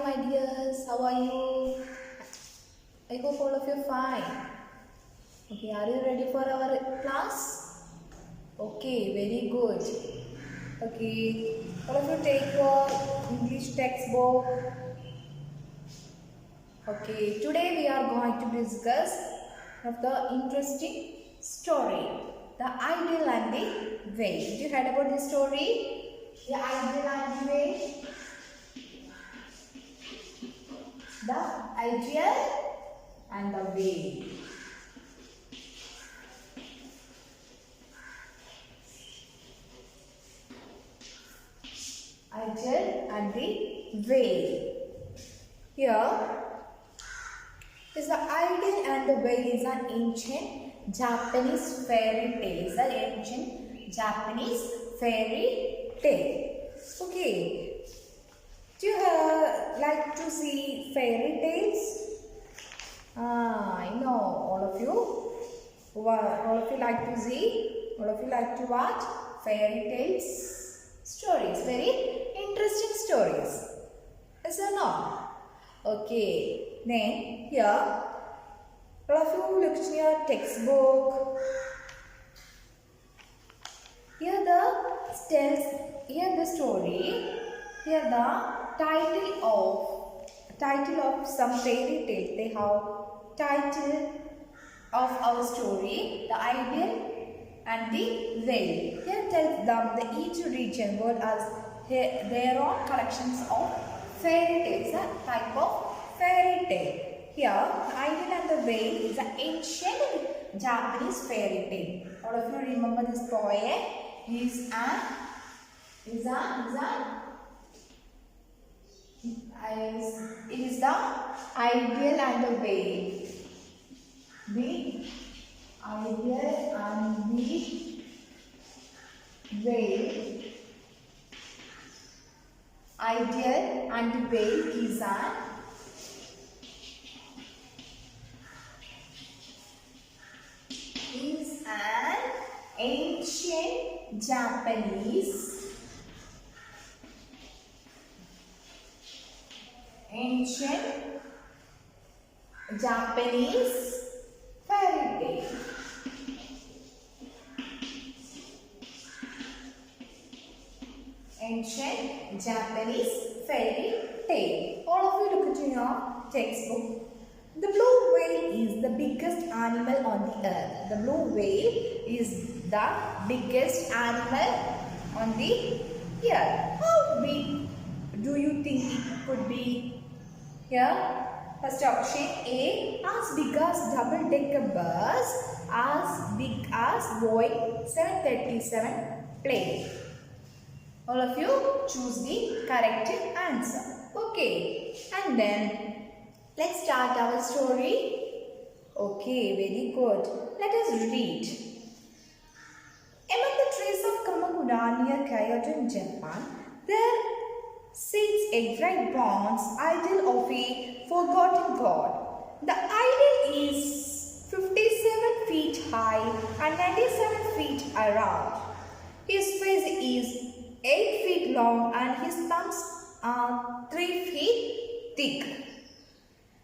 my dears. How are you? I hope all of you are fine. Okay, are you ready for our class? Okay, very good. Okay, all of you take your English textbook. Okay, today we are going to discuss one of the interesting story, the ideal and the way. Did you heard about this story? The ideal and the way. The ideal and the way. Ideal and the way. Here is the ideal and the way is an ancient Japanese fairy tale. It's an ancient Japanese fairy tale. Okay. Do you like to see fairy tales? I know all of you like to see, all of you like to watch fairy tales, stories, very interesting stories. Yes or no? Okay, then here, all of you look in your textbook. Here the story. Here the title of some fairy tale. They have title of our story, the ideal and the way. Here tells them that each region would has their own collections of fairy tales, a type of fairy tale. Here, the ideal and the way is an ancient Japanese fairy tale. All of you remember this poem? It is the ideal and the way. The ideal and the way. Ideal and the way is an ancient Japanese fairy tale. Ancient Japanese fairy tale. All of you look at your textbook. The blue whale is the biggest animal on the earth. The blue whale is the biggest animal on the earth. How big do you think it could be? Here, first option A, as big as double-decker bus, as big as Boeing 737 plane. All of you choose the correct answer. Okay, and then let's start our story. Okay, very good. Let us read. Among the trees of Kamakura near Kyoto in Japan, there sits a great bronze idol of a forgotten god. The idol is 57 feet high and 97 feet around. His face is 8 feet long and his thumbs are 3 feet thick.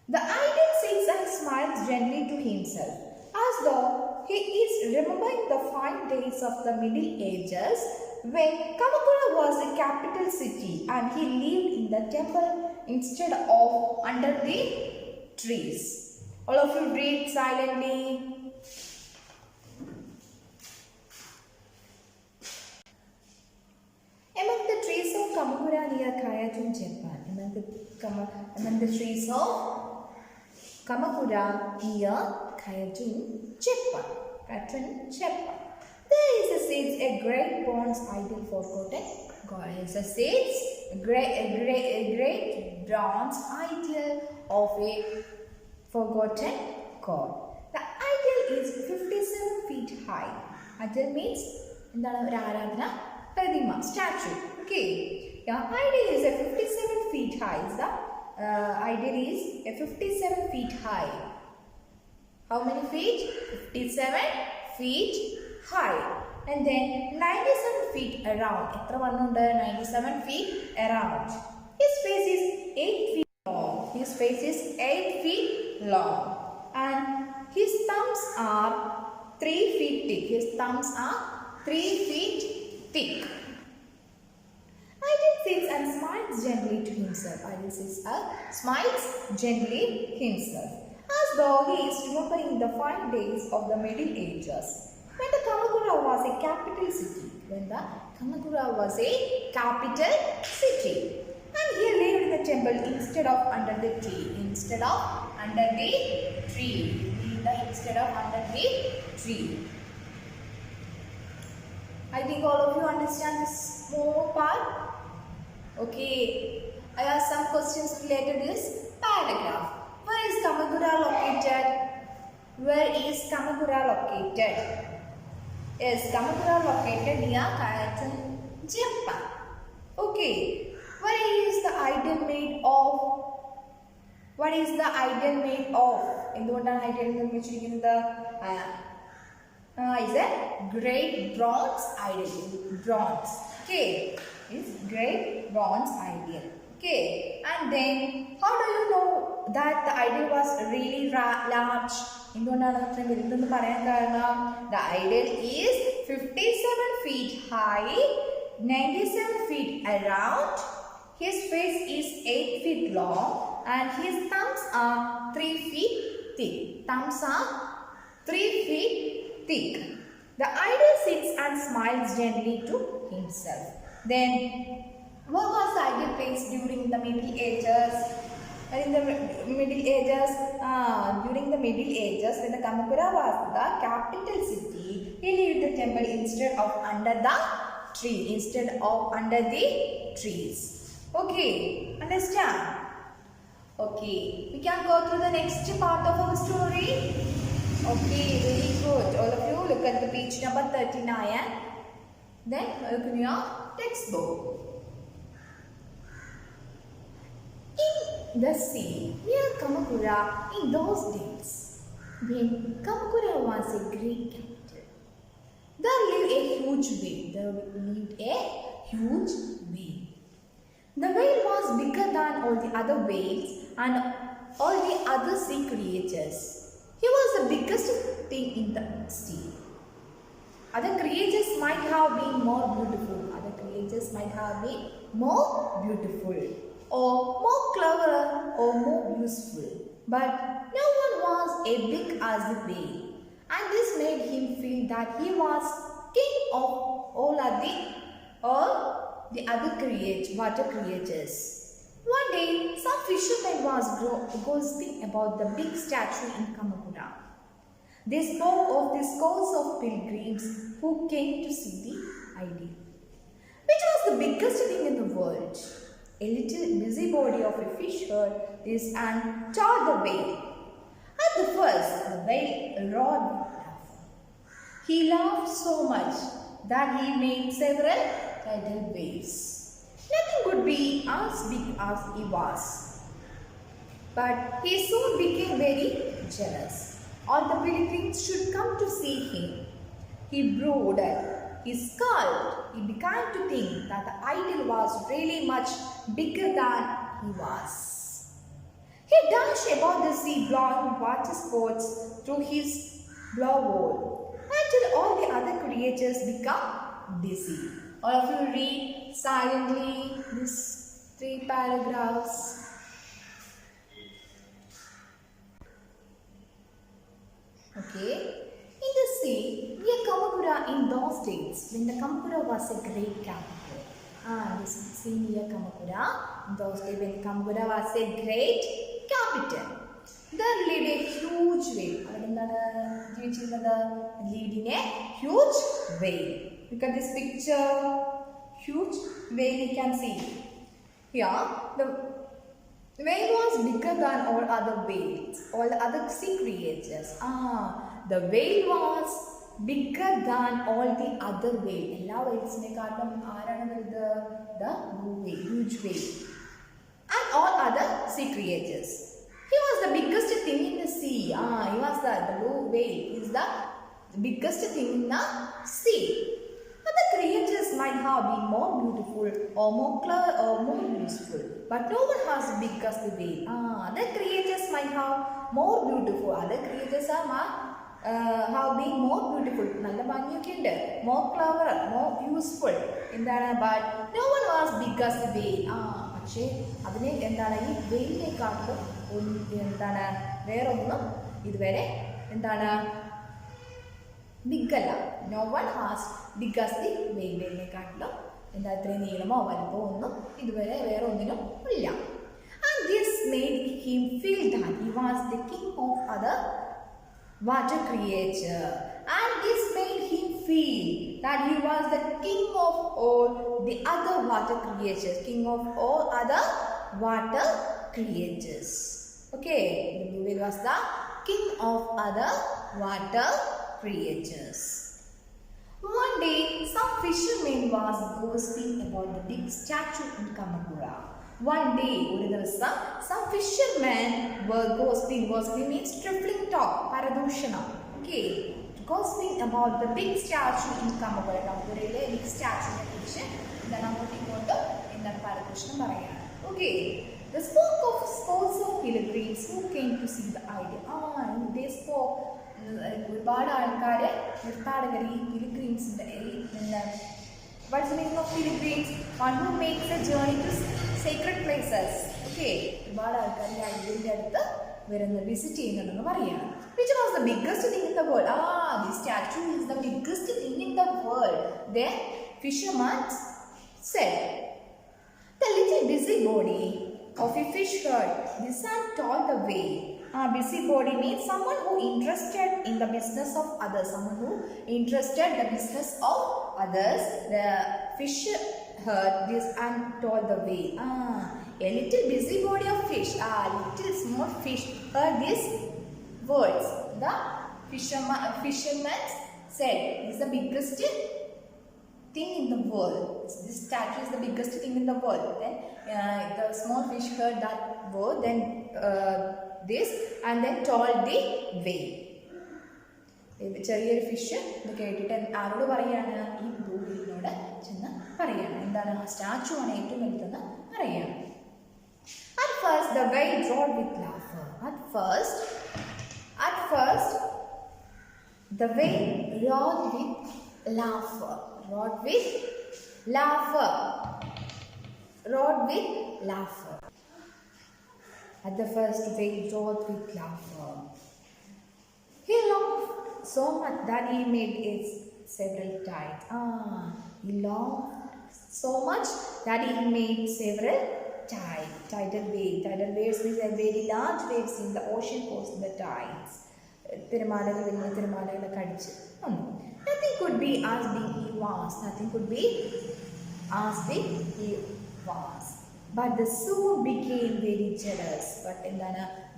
The idol sits and smiles gently to himself, as though he is remembering the fine days of the Middle Ages when Kamakura was a capital city and he lived in the temple instead of under the trees. All of you read silently. Among the trees of Kamakura near Kyoto in Japan, among the trees of Kamakura near Kyoto, Japan. There sits a great bronze idol forgotten god. A great bronze idol of a forgotten god. The idol is 57 feet high. Idol means Pradima, statue. Okay. The idol is a 57 feet high. Idol is a 57 feet high. How many feet? 57 feet high. And then 97 feet around. 97 feet around. His face is 8 feet His face is 8 feet long. And his thumbs are 3 feet thick. His thumbs are 3 feet thick. Idol sits and smiles gently to himself. Idol sits and smiles gently himself, as though he is remembering the fine days of the Middle Ages, when the Kamakura was a capital city. When the Kamakura was a capital city. And he lived in the temple instead of under the tree. Instead of under the tree. Instead of under the tree. I think all of you understand this more part. Okay. I have some questions related to this paragraph. Where is Kamakura located? Where is Kamakura located? Yes, Kamakura located near Kyoto, Japan. Okay. What is the idol made of? What is the idol made of? എന്തുകൊണ്ടാണ് idol നിർമ്മിച്ചിരിക്കുന്നത്? Is a great bronze idol. Bronze. Okay. Is great bronze idol. Okay. And then, how do you know that the idol was really large? എന്തുകൊണ്ടാണ് അത്രയും വലുതെന്ന് പറയാൻ കാരണം? The idol is 57 feet high, 97 feet around. His face is 8 feet long and his thumbs are 3 feet thick. Thumbs are 3 feet thick. The idol sits and smiles gently to himself. Then, what was the idol place during the Middle Ages? In the Middle Ages, during the Middle Ages, when the Kamakura was the capital city, he lived the temple instead of under the tree. Instead of under the trees. Okay, understand? Okay, we can go through the next part of our story. Okay, very good. All of you look at the page number 39. Then open your textbook. In the sea near Kamakura in those days, when Kamakura was a great capital, there lived a huge whale. The whale was bigger than all the other whales and all the other sea creatures. He was the biggest thing in the sea. Other creatures might have been more beautiful. Or more clever or more useful. But no one was as big as the whale. And this made him feel that he was king of all the other water creatures. One day, some fishermen was gossiping about the big statue in Kamakura. They spoke of the scores of pilgrims who came to see the idol, which was the biggest thing in the world. A little busybody of a fish heard this and tore the whale. At the first, the whale roared with laughter. He laughed so much that he made several tidal waves. Nothing could be as big as he was. But he soon became very jealous. All the pilgrims should come to see him. He brooded. He scowled. He began to think that the idol was really much bigger than he was. He dashed about the sea, blowing water spouts through his blowhole until all the other creatures become dizzy. All of you read silently these 3 paragraphs. Okay. In the sea, near Kamakura in those days, when the Kamakura was a great capital. This sea near Kamakura, in those days when Kamakura was a great capital. There lived a huge whale. Lived in a huge whale. Look at this picture. Huge whale you can see. Here, the whale was bigger than all other whales, all the other sea creatures. The whale was bigger than all the other whales. All whales the blue whale, huge whale, and all other sea creatures. He was the biggest thing in the sea. He was the blue whale is the biggest thing in the sea. Other creatures might have been more beautiful or more clever or more useful, but no one has the biggest whale. Other creatures might have more beautiful. Other creatures have been more beautiful. നല്ല ഭംഗിയൊക്കെ ഉണ്ട്. More clever, more useful. എന്താണ്? But no one was biggest whale. പക്ഷേ അതിനെ എന്താണ് ഈ വെയിലിനെക്കാട്ടിലും എന്താണ് വേറൊന്നും ഇതുവരെ എന്താണ് ബിഗ് അല്ല. നോ വൺ ഹാസ് ബിഗസ് ദി വെയിൽ. വെയിലിനെക്കാട്ടിലും എന്താ ഇത്രയും നീളമോ വലുപ്പമോ ഒന്നും ഇതുവരെ വേറെ ഒന്നിനും ഇല്ല. And this made him feel that he was the king of other water creature. And this made him feel that he was the king of all the other water creatures. King of all other water creatures. Okay, the blue whale was the king of other water creatures. One day, some fishermen was gossiping about the big statue in Kamakura. One day, some fishermen were gossiping. Gossiping means trifling talk, paradushana. Okay, gossiping about the big statue in Kamakura. Kamakura big statue in paradushana. Okay, the scores of pilgrims who came to see the idol. They spoke. ഒരുപാട് ആൾക്കാർ തീർത്ഥാടകർ ഈ പിലിഗ്രീംസിൻ്റെ what's the meaning of pilgrims? One who makes a journey to sacred places. Okay, ഒരുപാട് ആൾക്കാർ ഈ ഐഡിയലിൻ്റെ അടുത്ത് വരുന്ന visit ചെയ്യുന്നുണ്ടെന്ന് പറയുകയാണ്. Which was the biggest thing in the world? This statue is the biggest thing in the world. Then fisherman said, the little busybody of a fish herd, this son told the way. Busybody means someone who interested in the business of others. Someone who interested the business of others. The fish heard this and told the way. A little busybody of fish. Little small fish heard these words. The fisherman said, "This is the biggest thing in the world. This statue is the biggest thing in the world." Then the small fish heard that word. Then this and then told the way. ചെറിയൊരു fish ഇത് കേട്ടിട്ട് ആരോട് പറയാണ്? ഈ blue വീലിനോട് ചെന്ന് പറയാണ്. എന്താണ്? ആ സ്റ്റാച്ചു ആണ് ഏറ്റവും വലുതെന്ന് പറയാണ്. At first the whale roared with laughter. At first the whale roared with laughter. Roared with laughter. Roared with laughter. At the first whale roared with laughter. He laughed so much that he made it several times. He laughed so much that he made several tides. Tidal wave. Tidal waves means a very large waves in the ocean caused the tides. Nothing could be as big he was. Nothing could be as big he was. But the soon became very jealous. But the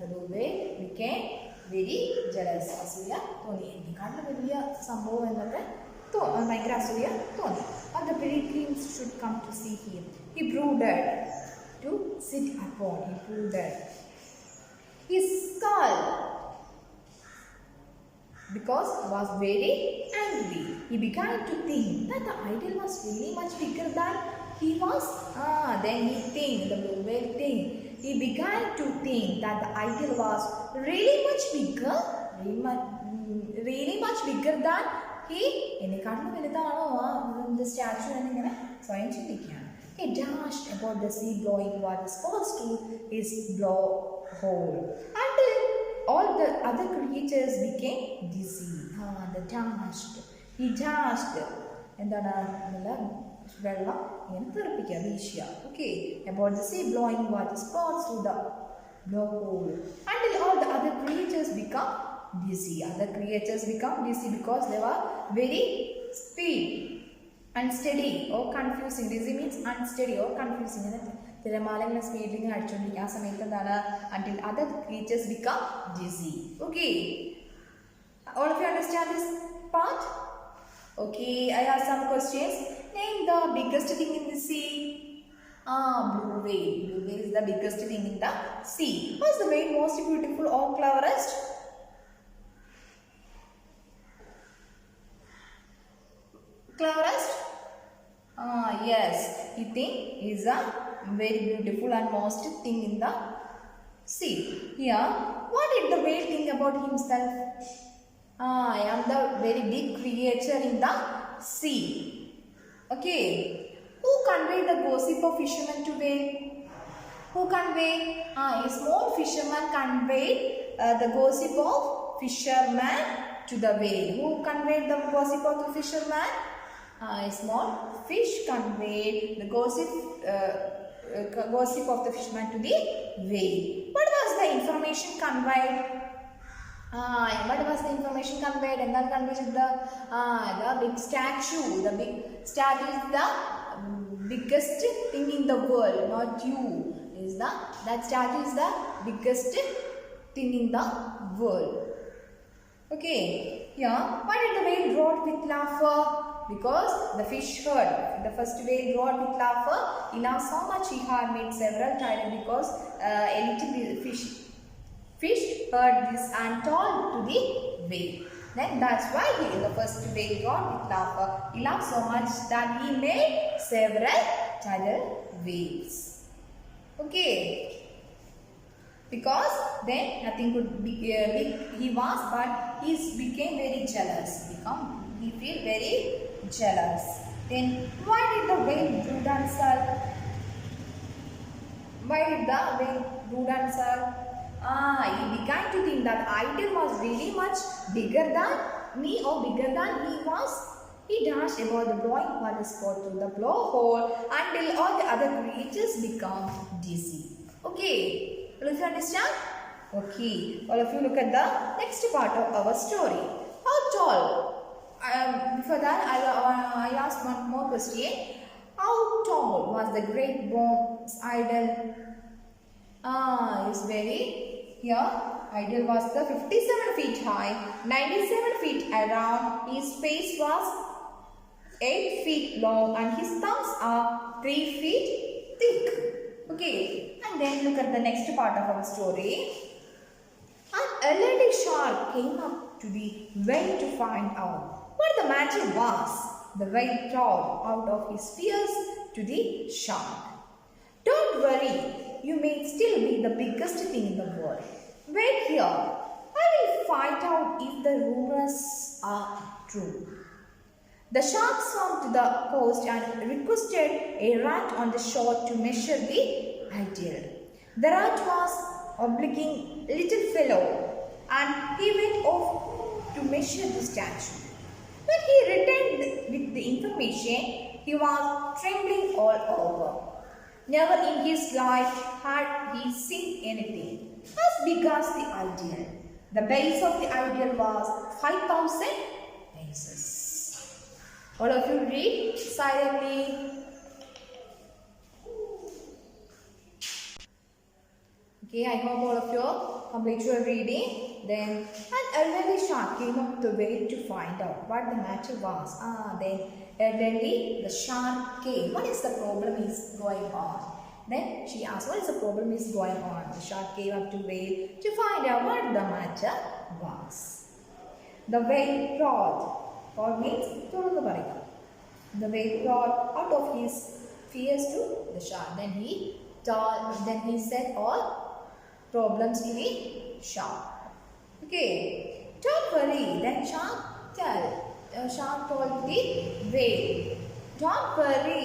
blue whale became very jealous. അസൂയ തോന്നി. എനിക്കാട്ടിലും വലിയ സംഭവം എന്നൊക്കെ ഭയങ്കര അസൂയ തോന്നി. But the pilgrims should come to see him. He brooded to sit upon. He brooded. His skull because he was very angry. He began to think that the idol was really much bigger than he was. Then he think, the blue whale think. He began to think that the idol was really much bigger than he. എന്നെക്കാട്ടിലും വലുതാണോ the statue എന്നിങ്ങനെ സ്വയം ചിന്തിക്കുകയാണ്. He dashed about the sea, blowing water sports to his blowhole until all the other creatures became dizzy. He dashed. എന്താണ്? വെള്ളം ഇങ്ങനെ തെറിപ്പിക്കുക, വീശുക. Okay, about the sea, blowing water sports through the blowhole until all the other creatures become dizzy. Other creatures become dizzy because they were very speed, unsteady or confusing. Dizzy means unsteady or confusing. തിരമാലകളെ സ്പീഡിൽ അടിച്ചുകൊണ്ടിരിക്കുക. ആ സമയത്ത് എന്താണ്? until other creatures become dizzy. Okay, all of you understand this part? Okay, I have some questions. Name the biggest thing in the sea. Blue whale. Blue whale is the biggest thing in the sea. What is the whale most beautiful or cleverest? Cleverest? Yes, he think is a very beautiful and most thing in the sea. Here, what did the whale think about himself? I am the very big creature in the sea. Okay. Who conveyed the gossip of fishermen to whale? Who conveyed? A small fisherman conveyed the gossip of fisherman to the whale. Who conveyed the gossip of the fisherman? A small fish conveyed the gossip of the fisherman to the whale. What was the information conveyed? What was the information conveyed? And then conveyed the big statue. The big statue is the biggest thing in the world, not you. That statue is the biggest thing in the world. Okay. Here, why did the whale roared with laughter? Because the fish heard. The first whale roared with laughter. He laughed so much he had made several times because a little fish heard this and told to the whale. Then that's why the first whale roared with laughter. He laughed so much that he made several tidal waves. Okay. Because then nothing could be he was, but he became very jealous. He feel very jealous. Then why did the whale brood and sulk? Why did the whale brood and sulk? He began to think that idol was very much bigger than me or bigger than he was. He dashed about the blowing water spout through the blowhole until all the other creatures become dizzy. Okay, all of you understand? Okay, all of you look at the next part of our story. How tall? Before that, I asked one more question. How tall was the great bronze idol? Is very here. Idol was the 57 feet high, 97 feet around. His face was 8 feet long and his thumbs are 3 feet thick. Okay, and then look at the next part of our story. An elderly shark came up to the well to find out what the matter was. The whale crawled out of his fears to the shark. Don't worry, you may still be the biggest thing in the world. Wait here, I will find out if the rumors are true. The shark swam to the coast and requested a rat on the shore to measure the idol. The rat was obliging little fellow and he went off to measure the statue. When he returned with the information, he was trembling all over. Never in his life had he seen anything as big as the idol. The base of the idol was 5,000 paces. All of you read silently. Okay, I hope all of you complete your reading. Then an elderly shark came up the way to find out what the matter was. Then elderly the shark came. What is the problem is going on? Then she asked, what is the problem is going on? The shark came up to whale to find out what the matter was. The whale roared. Roared means thorunnu parayuka. The whale roared out of his fears to the shark. Then he said all problems to the shark. Okay, don't worry. Then shark told the whale, don't worry.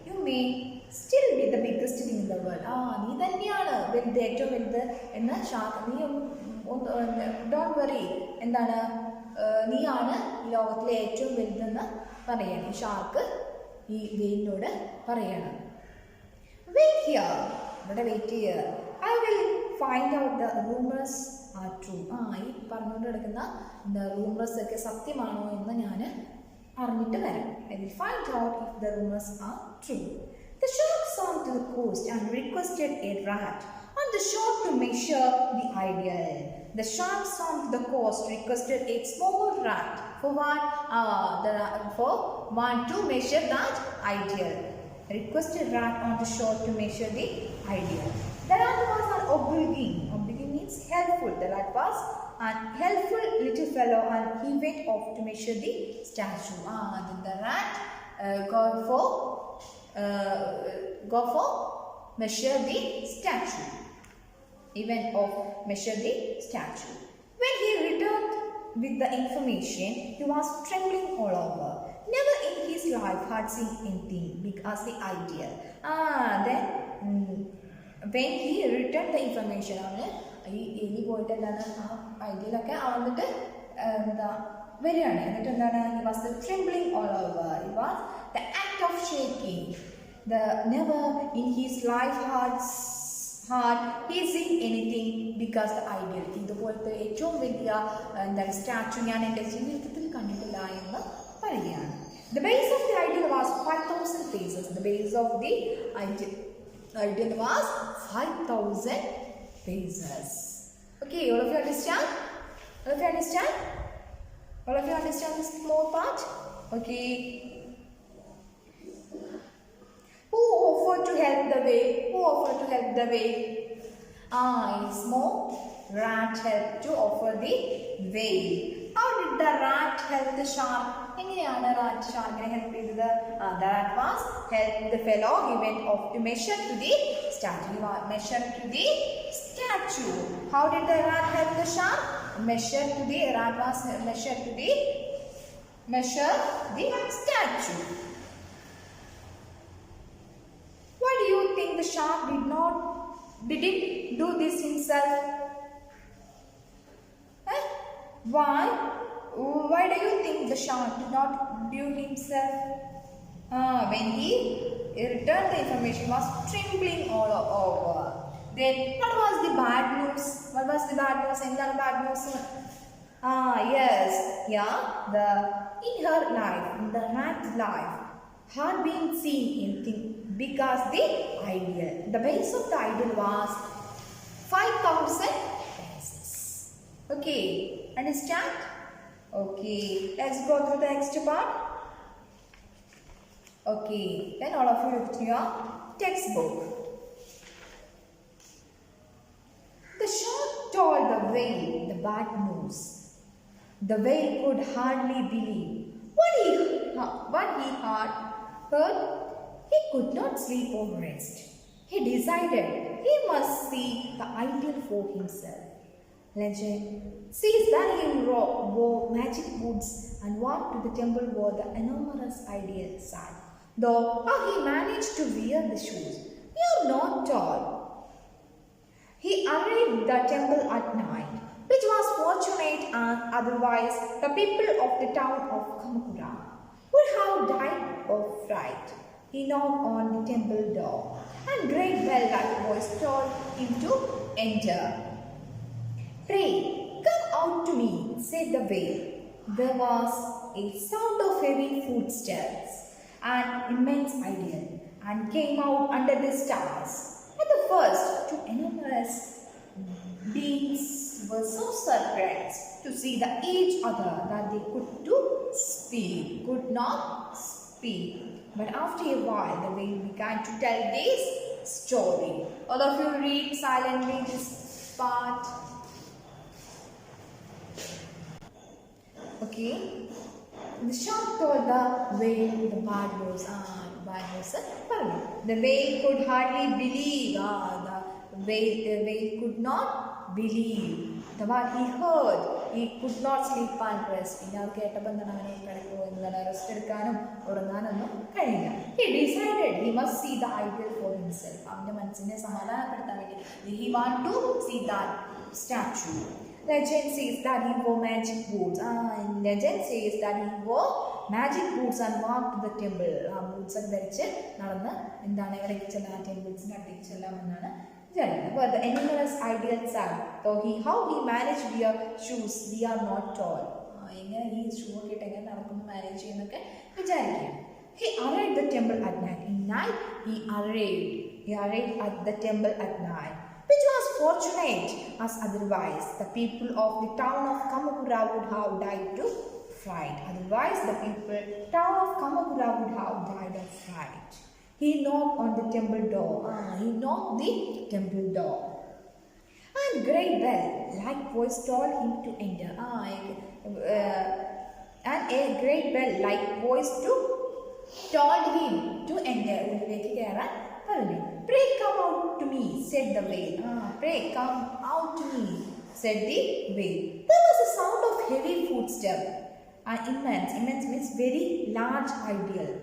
You may still be the biggest thing in the world. Nee thanniyana velde ettom velde enna shark nee don't worry endana നീയാണ് ഈ ലോകത്തിലെ ഏറ്റവും വലുതെന്ന് പറയണം. ഈ shark ഈ വെയിലിനോട് പറയണം. Wait here, ഇവിടെ wait ചെയ്യുക. I will find out the rumours are true. ഈ പറഞ്ഞുകൊണ്ട് കിടക്കുന്ന റൂമേഴ്സ് ഒക്കെ സത്യമാണോ എന്ന് ഞാൻ അറിഞ്ഞിട്ട് വരാം. I will find out if the rumours are true. The shark swam to the coast and requested a rat on the shore to measure the idol. The shark swam to the coast, requested a small rat for one to measure that idol. Requested rat on the shore to measure the idol. The rat was an obliging. Obliging means helpful. The rat was an helpful little fellow and he went off to measure the statue. Then the rat called for go for measure the statue. Event of measure the statue. When he returned with the information, he was trembling all over. Never in his life had seen anything big as the ideal. Then when he returned the information, ഈ എലി പോയിട്ട് എന്താണ് ആ ഐഡിയലൊക്കെ വന്നിട്ട് എന്താ വരികയാണ്. എന്നിട്ട് എന്താണ് he was the trembling all over. It was the act of shaking. The never in his life had he seen anything because the ideal. ഇതുപോലത്തെ ഏറ്റവും വലിയ എന്താണ് സ്റ്റാച്ചു ഞാൻ എൻ്റെ ജീവിതത്തിൽ കണ്ടിട്ടില്ല എന്ന് പറയുകയാണ്. The base of the ideal was 5,000 paces. The base of the ideal was 5,000 paces. Okay, all of you understand? All of you understand? All of you understand this small part? Okay. Who offered to help the way? Who offered to help the way? A small rat helped to offer the way. How did the rat help the shark? എങ്ങനെയാണ് rat ഷാർക്കിനെ help ചെയ്തത്? The rat was helped the fellow. He went off to measure to the statue. Measure to the statue. How did the rat help the shark? Measure to the rat was measure to the statue. Why do you think the shark didn't do this himself? Why do you think the shark did not do himself? When he returned the information, was trembling all over. Then what was the bad news? What was the bad news? Any bad news? Yes, yeah. In her life, in the rat's life, had been seen anything because the ideal. The base of the ideal was 5,000 paces. Okay, understand? Okay, let's go through the next part. Okay, then all of you look to your textbook. The shark told the whale the bad news. The whale could hardly believe what he had heard. He could not sleep or rest. He decided he must see the ideal for himself. Legend says that he wore magic boots and walked to the temple where the enormous ideal sat. Though how he managed to wear the shoes, we are not told. He arrived at the temple at night, which was fortunate, and otherwise the people of the town of Kamakura would have died of fright. He knocked on the temple door, and great bell-like voice told him to enter. "Pray, come out to me," said the whale. There was a sound of heavy footsteps, an immense ideal, and came out under the stars. At the first, two enormous beings were so surprised to see each other that they could not speak. But after a while, the whale began to tell this story. All of you read silently this part. Okay. The shark told the whale the bad news. The whale could hardly believe. The whale could not believe what he heard. He could not sleep and rest. He decided he must see the ideal for himself. He wanted to see that statue. Legend says that he wore magic boots. Legend says that he wore magic boots and walked to the temple. Boots are ധരിച്ച് നടന്ന് എന്താണ് ഇവിടേക്ക് ചെല്ലാം ടെമ്പിൾസിന് അടുത്തേക്ക് ചെല്ലാമെന്നാണ് വിചാരിക്കുന്നത്. But the enormous ideal sat. How he managed to wear shoes, we are not told. എങ്ങനെ ഈ shoe ഒക്കെ ഇട്ട് എങ്ങനെ നടക്കുന്നു മാനേജ് ചെയ്യുന്നൊക്കെ വിചാരിക്കുകയാണ്. He arrived at the temple at night. In night he arrived at the temple at night, which was fortunate, as otherwise the people of the town of Kamakura would have died to fright. Otherwise the town of Kamakura would have died of fright. He knocked on the temple door. And great bell like voice told him to enter. And a great bell like voice told him to enter. said the whale. Pray, come out to me, said the whale. There was a sound of heavy footsteps. Immense means very large ideal,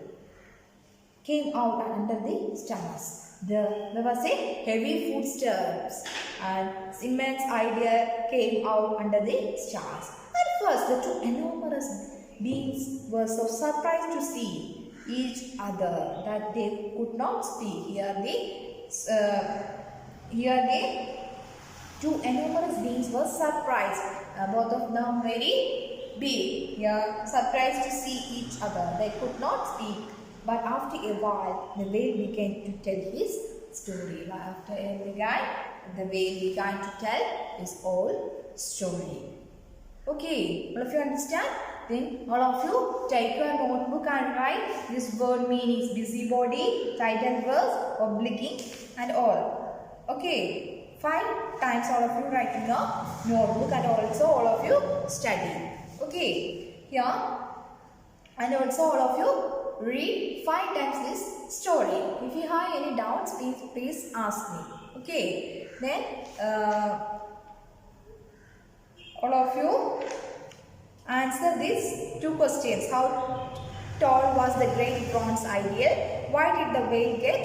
came out under the stars. There was a heavy footsteps and immense idea came out under the stars. At first, the two enormous beings were so surprised to see each other that they could not speak. Here the two enormous beings were surprised. Both of them very big. Here, surprised to see each other. They could not speak. But after a while, the whale began to tell his story. After a while, the whale began to tell his whole story. Okay, all of you understand? Then all of you take your notebook and write this word meanings: busybody, title verse, obliging and all. Okay, 5 times all of you write in your notebook and also all of you study. Okay, here and also all of you read 5 times this story. If you have any doubts, please ask me. Okay, then all of you answer these 2 questions. How tall was the great bronze idol? Why did the whale get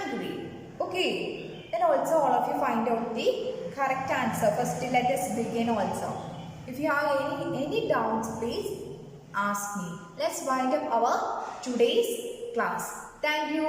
angry? Okay, then also all of you find out the correct answer. First, let us begin also. If you have any doubts, please ask me. Let's wind up our today's class. Thank you.